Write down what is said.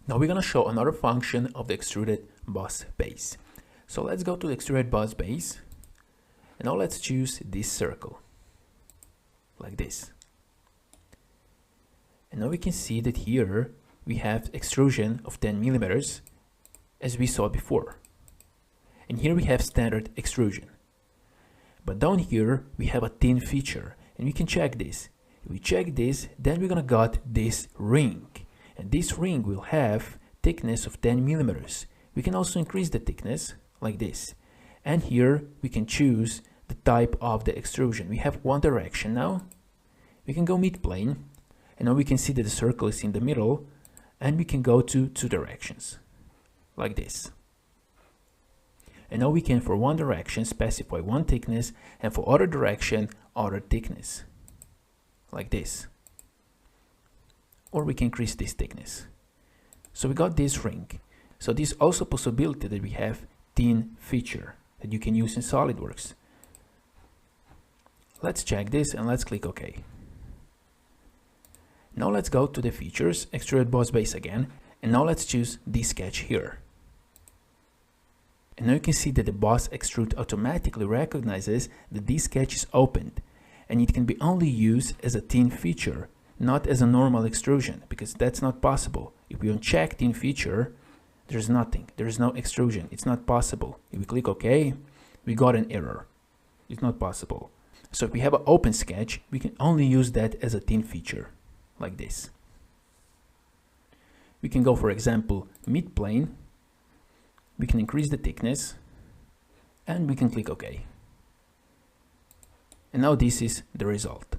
Now we're going to show another function of the Extruded Boss base. So let's go to the Extruded Boss base, and now let's choose this circle, like this. And now we can see that here we have extrusion of 10 millimeters, as we saw before. And here we have standard extrusion. But down here we have a thin feature, and we can check this. If we check this, then we're gonna got this ring. And this ring will have thickness of 10 millimeters. We can also increase the thickness like this. And here we can choose the type of the extrusion. We have one direction now. We can go mid-plane, and now we can see that the circle is in the middle, and we can go to two directions like this. And now we can, for one direction, specify one thickness, and for other direction, other thickness like this. Or we can increase this thickness. So we got this ring. So this is also a possibility that we have thin feature that you can use in SOLIDWORKS. Let's check this and let's click OK. Now let's go to the features, Extruded Boss base again, and now let's choose this sketch here. And now you can see that the Boss Extrude automatically recognizes that this sketch is opened, and it can be only used as a thin feature, not as a normal extrusion, because that's not possible. If we uncheck thin feature, there's nothing. There is no extrusion. It's not possible. If we click OK, we got an error. It's not possible. So if we have an open sketch, we can only use that as a thin feature, like this. We can go, for example, mid-plane. We can increase the thickness, and we can click OK. And now this is the result.